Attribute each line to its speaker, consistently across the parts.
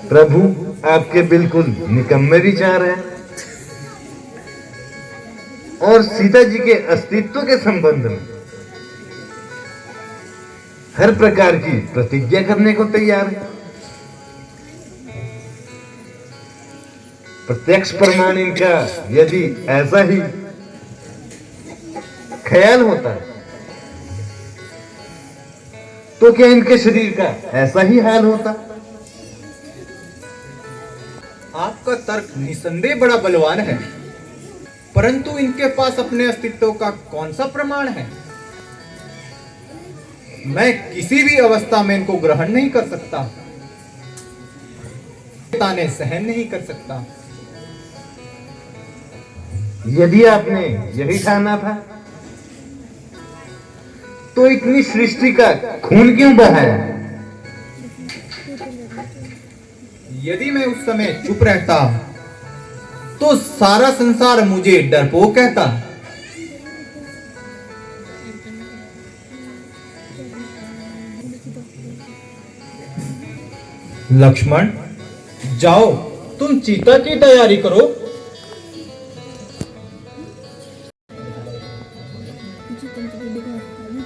Speaker 1: प्रभु आपके बिल्कुल निकम्मे विचार हैं और सीता जी के अस्तित्व के संबंध में हर प्रकार की प्रतिज्ञा करने को तैयार है। प्रत्यक्ष प्रमाण इनका यदि ऐसा ही ख्याल होता है तो क्या इनके शरीर का ऐसा ही हाल होता?
Speaker 2: आपका तर्क निसंदेह बड़ा बलवान है, परंतु इनके पास अपने अस्तित्व का कौन सा प्रमाण है? मैं किसी भी अवस्था में इनको ग्रहण नहीं कर सकता, ताने सहन नहीं कर सकता।
Speaker 1: यदि आपने यही ठाना था तो इतनी सृष्टि का खून क्यों बहाया?
Speaker 2: यदि मैं उस समय चुप रहता तो सारा संसार मुझे डरपोक कहता। लक्ष्मण, जाओ तुम चीता की तैयारी करो।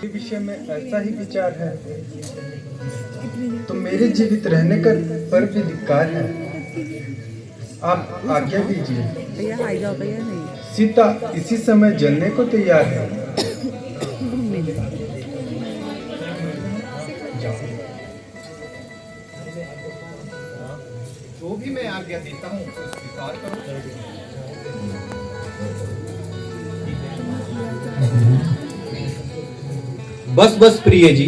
Speaker 3: विषय में ऐसा ही विचार है तो मेरे जीवित रहने पर भी धिक्कार है। आप आज्ञा दीजिए। सीता इसी समय जलने को तैयार है।
Speaker 2: जो भी मैं आज्ञा देता हूँ उसे स्वीकार करो। बस बस प्रिय जी।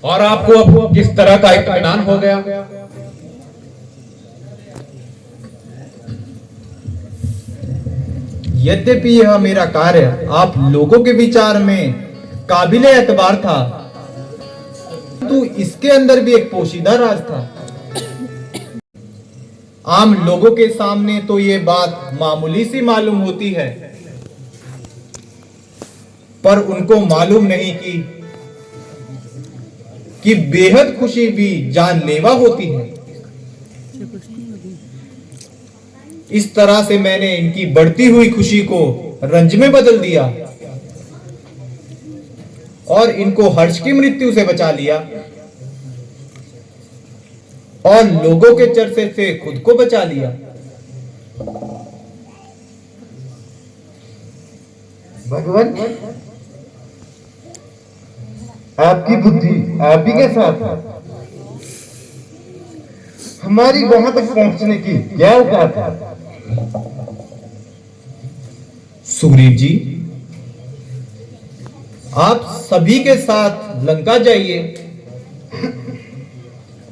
Speaker 4: और आपको अब किस तरह का इत्मीनान हो गया?
Speaker 2: यद्यपि यह मेरा कार्य आप लोगों के विचार में काबिले एतबार था, तो इसके अंदर भी एक पोशीदा राज था। आम लोगों के सामने तो ये बात मामूली सी मालूम होती है, पर उनको मालूम नहीं कि बेहद खुशी भी जानलेवा होती है। इस तरह से मैंने इनकी बढ़ती हुई खुशी को रंज में बदल दिया और इनको हर्ष की मृत्यु से बचा लिया और लोगों के चर्चे से खुद को बचा लिया।
Speaker 1: भगवान, आपकी बुद्धि आप ही के साथ है। हमारी वहां तक पहुंचने की क्या औकात है?
Speaker 2: सुग्रीव जी, आप सभी के साथ लंका जाइए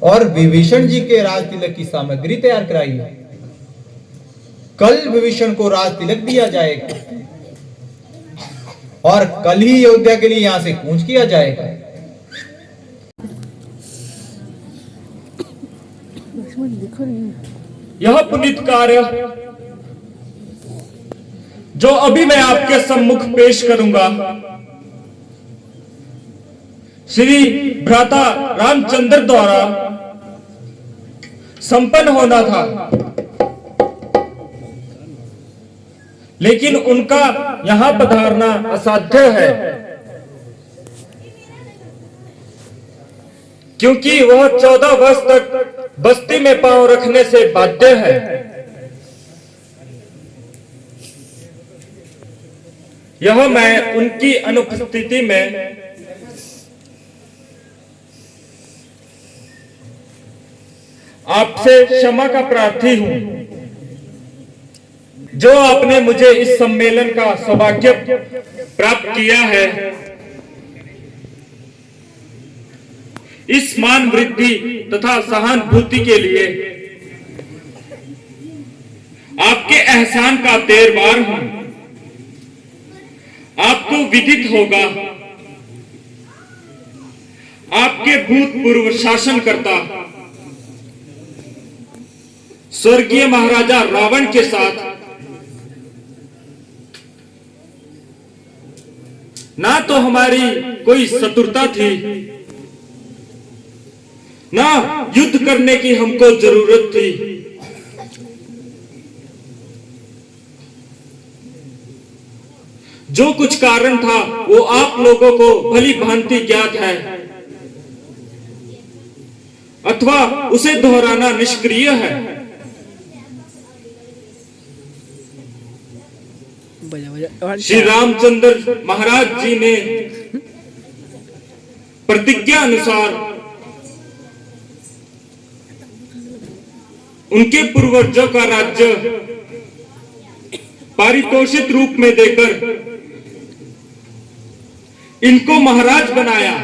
Speaker 2: और विभीषण जी के राज तिलक की सामग्री तैयार कराइए। कल विभीषण को राज तिलक दिया जाएगा और कल ही अयोध्या के लिए यहां से कूच किया जाएगा।
Speaker 4: यह पुनीत कार्य जो अभी मैं आपके सम्मुख पेश करूंगा, श्री भ्राता रामचंद्र द्वारा संपन्न होना था, लेकिन उनका यहां पधारना असाध्य है, क्योंकि वह 14 वर्ष तक बस्ती में पांव रखने से बाध्य है। यह मैं उनकी अनुपस्थिति में आपसे क्षमा का प्रार्थी हूं, जो आपने मुझे इस सम्मेलन का सौभाग्य प्राप्त किया है। इस मान वृद्धि तथा सहानुभूति के लिए आपके एहसान का देरबार हूं। आपको विदित होगा, आपके भूतपूर्व शासनकर्ता स्वर्गीय महाराजा रावण के साथ ना तो हमारी कोई शत्रुता थी ना युद्ध करने की हमको जरूरत थी। जो कुछ कारण था वो आप लोगों को भली भांति ज्ञात है, अथवा उसे दोहराना निष्क्रिय है। श्री रामचंद्र महाराज जी ने प्रतिज्ञा अनुसार उनके पूर्वजों का राज्य पारितोषिक रूप में देकर इनको महाराज बनाया।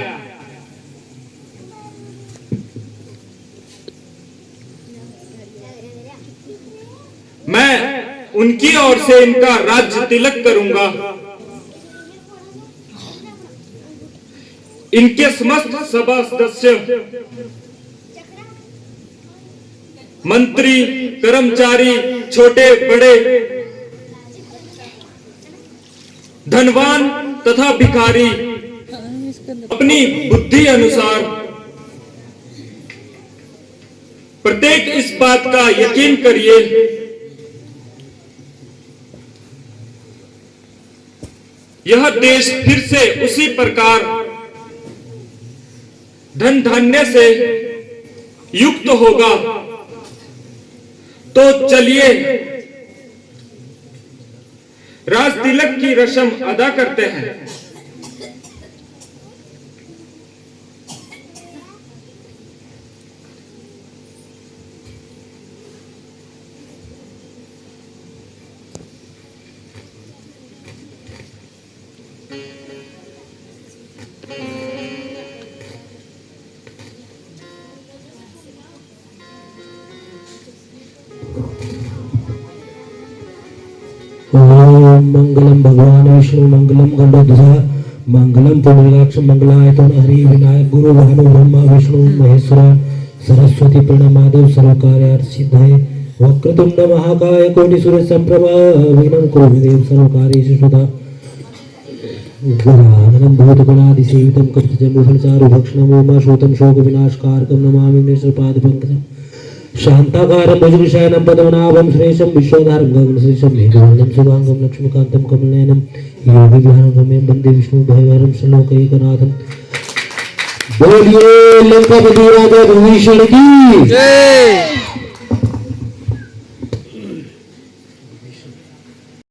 Speaker 4: मैं उनकी ओर से इनका राज्य तिलक करूंगा। इनके समस्त सभा सदस्य, मंत्री, कर्मचारी, छोटे बड़े, धनवान तथा भिखारी अपनी बुद्धि अनुसार प्रत्येक इस बात का यकीन करिए यह देश फिर से उसी प्रकार धन धान्य से युक्त होगा। तो चलिए राज तिलक की रस्म अदा करते हैं।
Speaker 5: ओम मंगलम भगवान विष्णु मंगलम गरुड़ध्वज मंगलम पुंडरीकाक्ष मंगलायतन हरि विनायक गुरु भानु ब्रह्मा विष्णु महेश्वर सरस्वती प्रणमादेव सर्वकार्यार्थ सिद्धये वक्रतुंड महाकाय कोटि सूर्य संप्रभा विघ्नं कुरु मे देव सर्वकार्येषु सदा गजाननं भूतगणादिसेवितं कपितजम्बूफलचारु भक्षणं उमाशोतं शोकविनाशकारकं नमामि विघ्नेश्वरपादपङ्कजम् शांताकारं भुजगशयनं पद्मनाभं सुरेशं विश्वधारं गगनसदृशं मेघवर्णं शुभांगं लक्ष्मीकान्तं कमलनयनं योगिविहारं गम्यं वन्दे विष्णुभयहरं श्रीलोकैकनाथं। बोलिए लंकापति राजा विभीषण की जय।